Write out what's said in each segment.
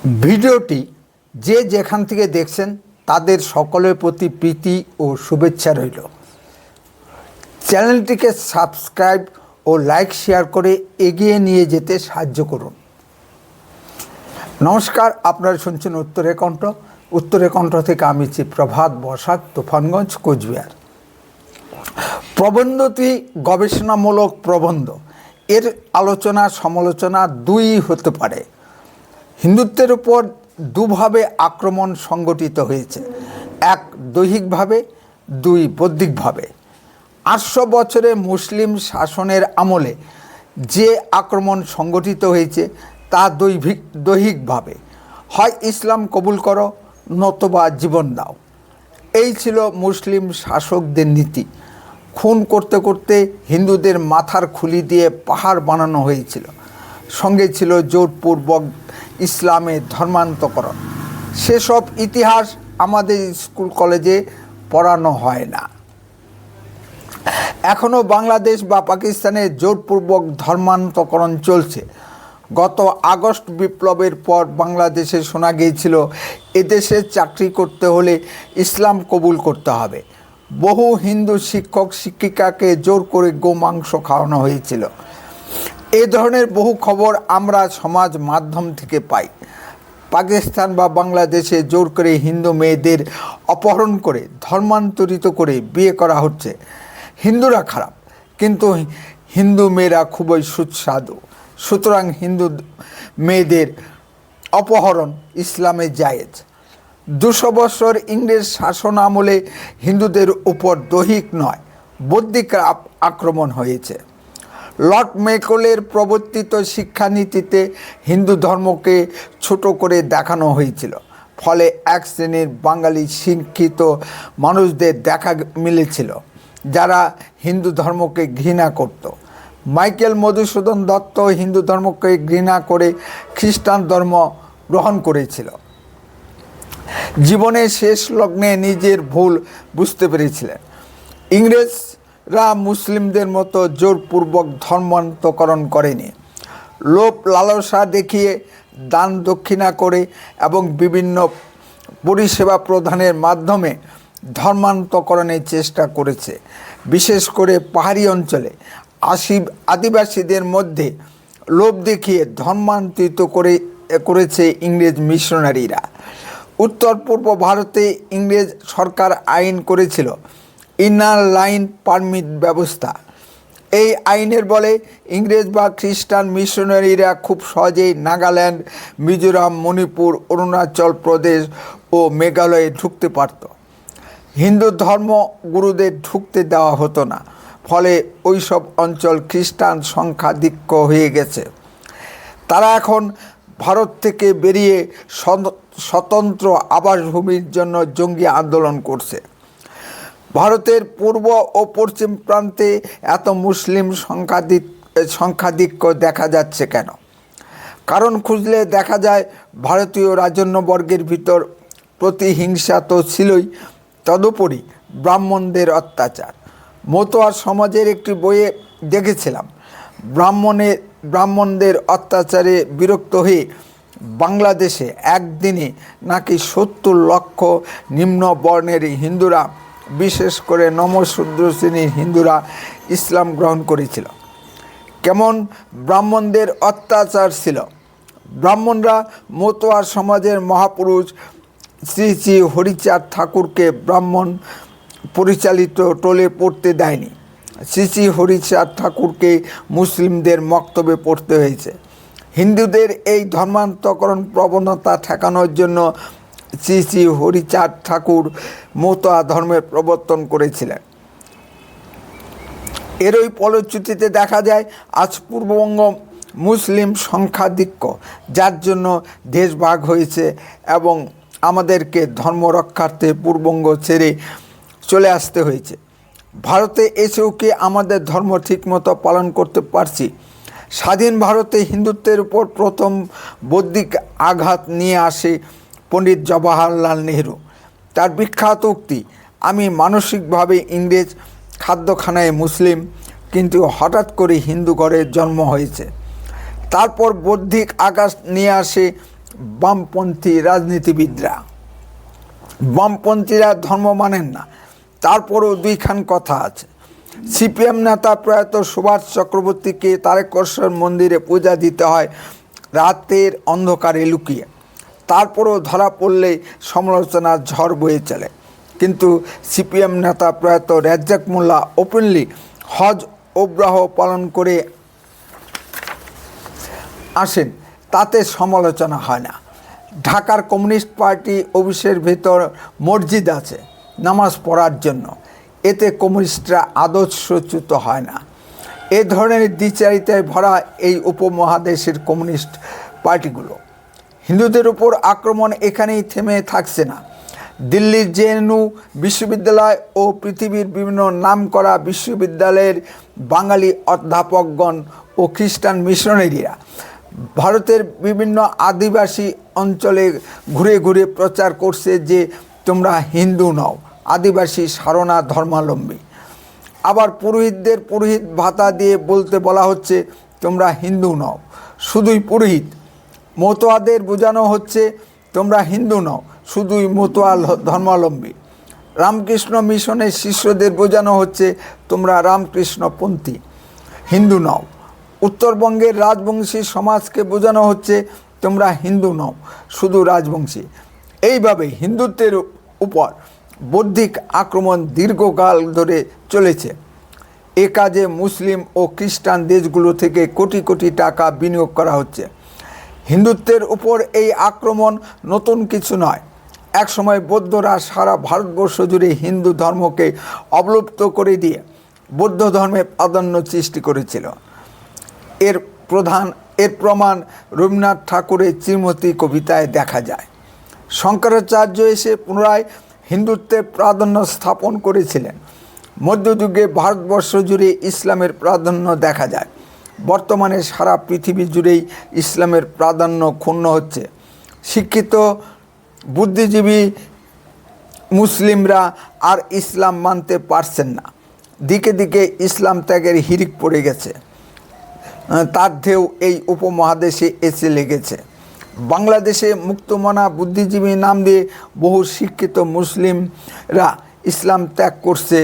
ভিডিওটি যে যেখান থেকে দেখছেন তাদের সকলের প্রতি প্রীতি ও শুভেচ্ছা রইল। চ্যানেলটিকে সাবস্ক্রাইব ও লাইক শেয়ার করে এগিয়ে নিয়ে যেতে সাহায্য করুন। নমস্কার, আপনারা শুনছেন উত্তরে কণ্ঠ। উত্তরে কণ্ঠ থেকে আমি প্রভাত বসাক, তুফানগঞ্জ, কোচবিহার। প্রবন্ধটি গবেষণামূলক প্রবন্ধ। এর আলোচনা সমালোচনা দুই হতে পারে। হিন্দুত্বের উপর দুভাবে আক্রমণ সংগঠিত হয়েছে, এক দৈহিকভাবে, দুই বৌদ্ধিকভাবে। 800 বছরে মুসলিম শাসনের আমলে যে আক্রমণ সংগঠিত হয়েছে তা দৈহিকভাবে, হয় ইসলাম কবুল করো নতবা জীবন দাও। এই ছিল মুসলিম শাসকদের নীতি। খুন করতে করতে হিন্দুদের মাথার খুলি দিয়ে পাহাড় বানানো হয়েছিল। সঙ্গে ছিল জোরপূর্বক ইসলামের ধর্মান্তকরণ। সেসব ইতিহাস আমাদের স্কুল কলেজে পড়ানো হয় না। এখনও বাংলাদেশ বা পাকিস্তানে জোরপূর্বক ধর্মান্তকরণ চলছে। গত আগস্ট বিপ্লবের পর বাংলাদেশে শোনা গিয়েছিল এদেশে চাকরি করতে হলে ইসলাম কবুল করতে হবে। বহু হিন্দু শিক্ষক শিক্ষিকাকে জোর করে গোমাংস খাওয়ানো হয়েছিল। এ ধরনের বহু খবর আমরা সমাজ মাধ্যম থেকে পাই। পাকিস্তান বা বাংলাদেশে জোর করে হিন্দু মেয়েদের অপহরণ করে ধর্মান্তরিত করে বিয়ে করা হচ্ছে। হিন্দুরা খারাপ, কিন্তু হিন্দু মেয়েরা খুবই সুস্বাদু। সুতরাং হিন্দু মেয়েদের অপহরণ ইসলামে জায়েজ। 200 বছর ইংরেজ শাসন আমলে হিন্দুদের উপর দৈহিক নয়, বৌদ্ধিক আক্রমণ হয়েছে। লর্ড মেকলের প্রবর্তিত শিক্ষানীতিতে হিন্দু ধর্মকে ছোট করে দেখানো হয়েছিল। ফলে এক শ্রেণীর বাঙালি শিক্ষিত মানুষদের দেখা মিলেছিল যারা হিন্দু ধর্মকে ঘৃণা করত। মাইকেল মধুসূদন দত্ত হিন্দু ধর্মকে ঘৃণা করে খ্রিস্টান ধর্ম গ্রহণ করেছিল। জীবনের শেষ লগ্নে নিজের ভুল বুঝতে পেরেছিলেন। ইংরেজরা মুসলিমদের মতো জোরপূর্বক ধর্মান্তকরণ করেনি। লোভ লালসা দেখিয়ে, দান দক্ষিণা করে এবং বিভিন্ন পরিষেবা প্রদানের মাধ্যমে ধর্মান্তকরণের চেষ্টা করেছে। বিশেষ করে পাহাড়ি অঞ্চলে আদিবাসীদের মধ্যে লোভ দেখিয়ে ধর্মান্তরিত করেছে ইংরেজ মিশনারিরা। উত্তর পূর্ব ভারতে ইংরেজ সরকার আইন করেছিল ইনার লাইন পারমিট ব্যবস্থা। এই আইনের বলে ইংরেজ বা খ্রিস্টান মিশনারিরা খুব সহজেই নাগাল্যান্ড, মিজোরাম, মণিপুর, অরুণাচল প্রদেশ ও মেঘালয়ে ঢুকতে পারত। হিন্দু ধর্মগুরুদের ঢুকতে দেওয়া হতো না। ফলে ওইসব অঞ্চল খ্রিস্টান সংখ্যাধিক্য হয়ে গেছে। তারা এখন ভারত থেকে বেরিয়ে স্বতন্ত্র আবাসভূমির জন্য জঙ্গি আন্দোলন করছে। ভারতের পূর্ব ও পশ্চিম প্রান্তে এত মুসলিম সংখ্যাধিক্য দেখা যাচ্ছে কেন? কারণ খুঁজলে দেখা যায় ভারতীয় রাজন্যবর্গের ভিতর প্রতিহিংসা তো ছিলই, তদুপরি ব্রাহ্মণদের অত্যাচার। মতোয়ার সমাজের একটি বইয়ে দেখেছিলাম ব্রাহ্মণদের অত্যাচারে বিরক্ত হয়ে বাংলাদেশে একদিনে নাকি 70 লক্ষ নিম্ন বর্ণের হিন্দুরা, বিশেষ করে নমশূদ্র শ্রেণীর হিন্দুরা ইসলাম গ্রহণ করেছিল। কেমন ব্রাহ্মণদের অত্যাচার ছিল! ব্রাহ্মণরা মতোয়ার সমাজের মহাপুরুষ শ্রী শ্রী হরিচাঁদ ঠাকুরকে ব্রাহ্মণ পরিচালিত টোলে পড়তে দেয়নি। শ্রী শ্রী হরিচাঁদ ঠাকুরকে মুসলিমদের মক্তবে পড়তে হয়েছে। হিন্দুদের এই ধর্মান্তকরণ প্রবণতা ঠেকানোর জন্য শ্রী শ্রী হরিচাঁদ ঠাকুর মতোয়া ধর্মের প্রবর্তন করেছিলেন। এরই ফলশ্রুতিতে দেখা যায় আজ পূর্ববঙ্গ মুসলিম সংখ্যাধিক্য, যার জন্য দেশ ভাগ হয়েছে এবং আমাদেরকে ধর্ম রক্ষার্থে পূর্ববঙ্গ ছেড়ে চলে আসতে হয়েছে। ভারতে এসেও কি আমাদের ধর্ম ঠিকমতো পালন করতে পারছি? স্বাধীন ভারতে হিন্দুত্বের উপর প্রথম বৌদ্ধিক আঘাত নিয়ে আসে পণ্ডিত জওহরলাল নেহরু। তার বিখ্যাত উক্তি, আমি মানসিকভাবে ইংরেজ, খাদ্যখানায় মুসলিম, কিন্তু হঠাৎ করে হিন্দু ঘরে জন্ম হয়েছে। তারপর বৌদ্ধিক আঘাত নিয়ে আসে বামপন্থী রাজনীতিবিদরা। বামপন্থীরা ধর্ম মানেন না, তারপরেও দুইখান কথা আছে। সিপিএম নেতা প্রয়াত সুভাষ চক্রবর্তীকে তারকেশ্বর মন্দিরে পূজা দিতে হয় রাতের অন্ধকারে লুকিয়ে, তারপরেও ধরা পড়লে সমালোচনার ঝড় বয়ে চলে। কিন্তু সিপিএম নেতা প্রয়াত রেজ্জাক মোল্লা ওপেনলি হজ ওমরাহ পালন করে আসেন, তাতে সমালোচনা হয় না। ঢাকার কমিউনিস্ট পার্টি অফিসের ভেতর মসজিদ আছে নামাজ পড়ার জন্য, এতে কমিউনিস্টরা আদর্শচ্যুত হয় না। এ ধরনের দ্বিচারিতায় ভরা এই উপমহাদেশের কমিউনিস্ট পার্টিগুলো। হিন্দুদের উপর আক্রমণ এখানেই থেমে থাকছে না। দিল্লির জেএনইউ বিশ্ববিদ্যালয় ও পৃথিবীর বিভিন্ন নামকরা বিশ্ববিদ্যালয়ের বাঙালি অধ্যাপকগণ ও খ্রিস্টান মিশনারিরা ভারতের বিভিন্ন আদিবাসী অঞ্চলে ঘুরে ঘুরে প্রচার করছে যে তোমরা হিন্দু নও, আদিবাসী সারনা ধর্মাবলম্বী। আবার পুরোহিতদের পুরোহিত ভাতা দিয়ে বলতে বলা হচ্ছে তোমরা হিন্দু নও, শুধুই পুরোহিত। মতোয়াদের বোঝানো হচ্ছে তোমরা হিন্দু নও, শুধুই মতোয়া ধর্মাবলম্বী। রামকৃষ্ণ মিশনের শিষ্যদের বোঝানো হচ্ছে তোমরা রামকৃষ্ণপন্থী, হিন্দু নও। উত্তরবঙ্গের রাজবংশী সমাজকে বোঝানো হচ্ছে তোমরা হিন্দু নও, শুধু রাজবংশী। এইভাবে হিন্দুত্বের উপর বৌদ্ধিক আক্রমণ দীর্ঘকাল ধরে চলেছে। এ কাজে মুসলিম ও খ্রিস্টান দেশগুলো থেকে কোটি কোটি টাকা বিনিয়োগ করা হচ্ছে। হিন্দুত্বের উপর এই আক্রমণ নতুন কিছু নয়। একসময় বৌদ্ধরা সারা ভারতবর্ষ জুড়ে হিন্দু ধর্মকে অবলুপ্ত করে দিয়ে বৌদ্ধ ধর্মের প্রাধান্য সৃষ্টি করেছিল। এর প্রমাণ রবীন্দ্রনাথ ঠাকুরের শ্রীমতী কবিতায় দেখা যায়। শঙ্করাচার্য এসে পুনরায় হিন্দুত্বের প্রাধান্য স্থাপন করেছিলেন। মধ্যযুগে ভারতবর্ষ জুড়ে ইসলামের প্রাধান্য দেখা যায়। বর্তমানে সারা পৃথিবী জুড়েই ইসলামের প্রাধান্য ক্ষুণ্ণ হচ্ছে। শিক্ষিত বুদ্ধিজীবী মুসলিমরা আর ইসলাম মানতে পারছেন না। দিকে দিকে ইসলাম ত্যাগের হিড়িক পড়ে গেছে, তার ঢেউ এই উপমহাদেশে এসে লেগেছে। বাংলাদেশে মুক্তমনা বুদ্ধিজীবী নাম দিয়ে বহু শিক্ষিত মুসলিমরা ইসলাম ত্যাগ করছে।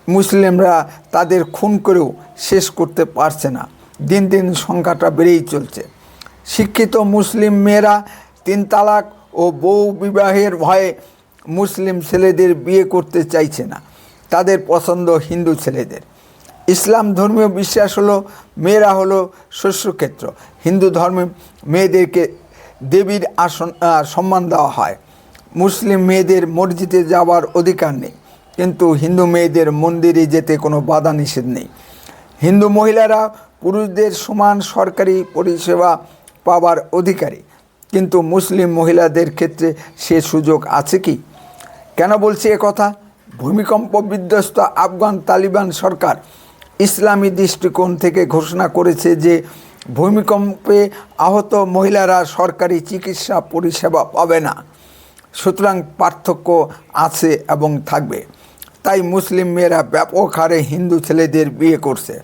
মুসলিমরা তাদের খুন করেও শেষ করতে পারছে না। দিন দিন সংখ্যাটা বেড়েই চলছে। শিক্ষিত মুসলিম মেয়েরা 3 তালাক ও বহু বিবাহের ভয়ে মুসলিম ছেলেদের বিয়ে করতে চাইছে না, তাদের পছন্দ হিন্দু ছেলেদের। ইসলাম ধর্মীয় বিশ্বাস হলো মেয়েরা হলো শস্যক্ষেত্র। হিন্দু ধর্মে মেয়েদেরকে দেবীর আসন সম্মান দেওয়া হয়। মুসলিম মেয়েদের মসজিদে যাওয়ার অধিকার নেই, কিন্তু হিন্দু মেয়েদের মন্দিরে যেতে কোনো বাধা নিষেধ নেই। হিন্দু মহিলারা পুরুষদের সমান সরকারি পরিষেবা পাওয়ার অধিকারী, কিন্তু মুসলিম মহিলাদের ক্ষেত্রে সে সুযোগ আছে কি? কেন বলছি কথা? ভূমিকম্প বিধ্বস্ত আফগান তালিবান সরকার ইসলামী দৃষ্টিকোণ থেকে ঘোষণা করেছে যে ভূমিকম্পে আহত মহিলারা সরকারি চিকিৎসা পরিষেবা পাবে না। সুতরাং পার্থক্য আছে এবং থাকবে। তাই মুসলিম মেয়েরা ব্যাপক হারে হিন্দু ছেলেদের বিয়ে করছে।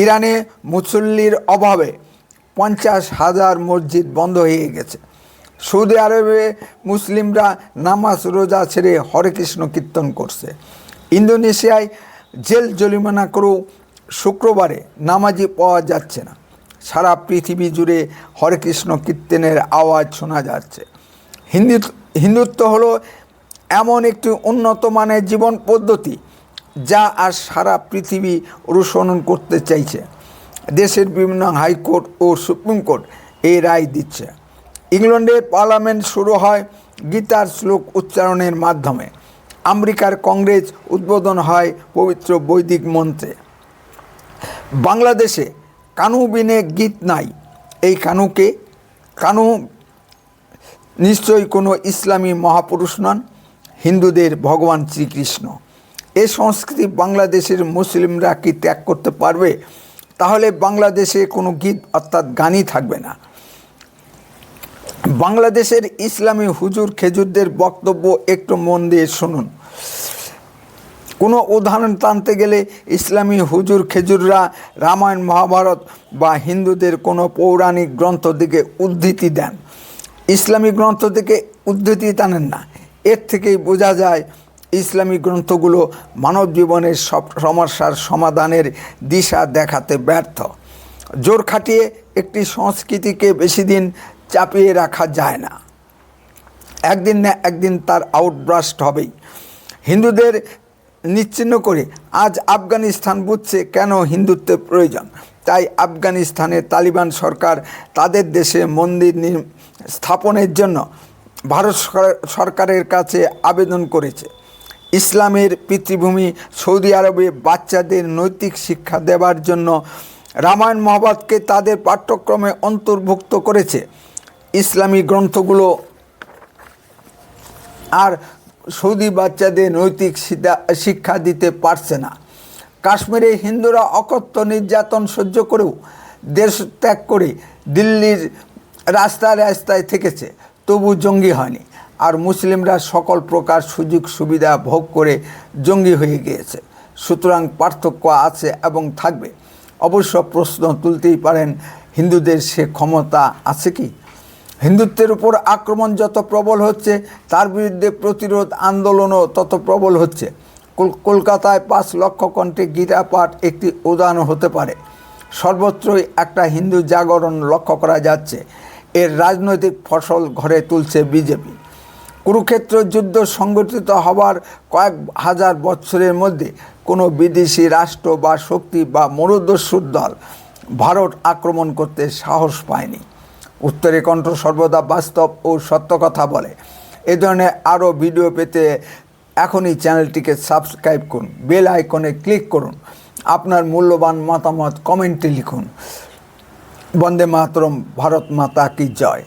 ইরানে মুসল্লির অভাবে 50,000 মসজিদ বন্ধ হয়ে গেছে। সৌদি আরবে মুসলিমরা নামাজ রোজা ছেড়ে হরে কৃষ্ণ কীর্তন করছে। ইন্দোনেশিয়ায় জেল জরিমানা করেও শুক্রবারে নামাজি পাওয়া যাচ্ছে না। সারা পৃথিবী জুড়ে হরে কৃষ্ণ কীর্তনের আওয়াজ শোনা যাচ্ছে। হিন্দুত্ব হলো এমন একটি উন্নত মানের জীবন পদ্ধতি যা আজ সারা পৃথিবী অনুসরণ করতে চাইছে। দেশের বিভিন্ন হাইকোর্ট ও সুপ্রিম কোর্ট এই রায় দিচ্ছে। ইংল্যান্ডের পার্লামেন্ট শুরু হয় গীতার শ্লোক উচ্চারণের মাধ্যমে। আমেরিকার কংগ্রেস উদ্বোধন হয় পবিত্র বৈদিক মন্ত্রে। বাংলাদেশে কানু বিনে গীত নাই। এই কানু নিশ্চয়ই কোনো ইসলামী মহাপুরুষ নন, হিন্দুদের ভগবান শ্রীকৃষ্ণ। এই সংস্কৃতি বাংলাদেশের মুসলিমরা কি ত্যাগ করতে পারবে? তাহলে বাংলাদেশে কোনো গীত অর্থাৎ গানই থাকবে না। বাংলাদেশের ইসলামী হুজুর খেজুরদের বক্তব্য একটু মন দিয়ে শুনুন। কোনো উদাহরণ টানতে গেলে ইসলামী হুজুর খেজুররা রামায়ণ মহাভারত বা হিন্দুদের কোনো পৌরাণিক গ্রন্থ দিকে উদ্ধৃতি দেন। ইসলামী গ্রন্থ থেকে উদ্ধৃতি টানেন না। এর থেকেই বোঝা যায় ইসলামী গ্রন্থগুলো মানব জীবনের সব সমস্যার সমাধানের দিশা দেখাতে ব্যর্থ। জোর খাটিয়ে একটি সংস্কৃতিকে বেশি দিন চাপিয়ে রাখা যায় না। একদিন না একদিন তার আউটব্রাস্ট হবেই। হিন্দুদের নিশ্চিহ্ন করে আজ আফগানিস্তান বুঝছে কেন হিন্দুত্বের প্রয়োজন। তাই আফগানিস্তানে তালিবান সরকার তাদের দেশে মন্দির স্থাপনের জন্য ভারত সরকারের কাছে আবেদন করেছে। ইসলামের পিতৃভূমি সৌদি আরবে বাচ্চাদের নৈতিক শিক্ষা দেওয়ার জন্য রামায়ণ মহাভারতকে তাদের পাঠ্যক্রমে অন্তর্ভুক্ত করেছে। ইসলামী গ্রন্থগুলো আর সৌদি বাচ্চাদের নৈতিক শিক্ষা দিতে পারছে না। কাশ্মীরে হিন্দুরা অকথ্য নির্যাতন সহ্য করেও দেশ ত্যাগ করে দিল্লির রাস্তায় রাস্তায় থেকেছে, তবু জঙ্গি হয়নি। আর মুসলিমরা সকল প্রকার সুযোগ সুবিধা ভোগ করে জঙ্গি হয়ে গিয়েছে। সুতরাং পার্থক্য আছে এবং থাকবে। অবশ্য প্রশ্ন তুলতেই পারেন, হিন্দুদের সে ক্ষমতা আছে কি? হিন্দুত্বের উপর আক্রমণ যত প্রবল হচ্ছে, তার বিরুদ্ধে প্রতিরোধ আন্দোলনও তত প্রবল হচ্ছে। কলকাতায় 5 লক্ষ কণ্ঠে গীতা পাঠ একটি উদাহরণ হতে পারে। সর্বত্রই একটা হিন্দু জাগরণ লক্ষ্য করা যাচ্ছে। এর রাজনৈতিক ফসল ঘরে তুলছে বিজেপি। কুরুক্ষেত্র যুদ্ধ সংগঠিত হওয়ার কয়েক হাজার বছরের মধ্যে কোনো বিদেশি রাষ্ট্র বা শক্তি বা মরুদস্যুর দল ভারত আক্রমণ করতে সাহস পায়নি। উত্তরের কণ্ঠ সর্বদা বাস্তব ও সত্য কথা বলে। এ ধরনের আরও ভিডিও পেতে এখনই চ্যানেলটিকে সাবস্ক্রাইব করুন, বেল আইকনে ক্লিক করুন, আপনার মূল্যবান মতামত কমেন্টে লিখুন। বন্দে মাতরম, ভারত মাতা কি জয়।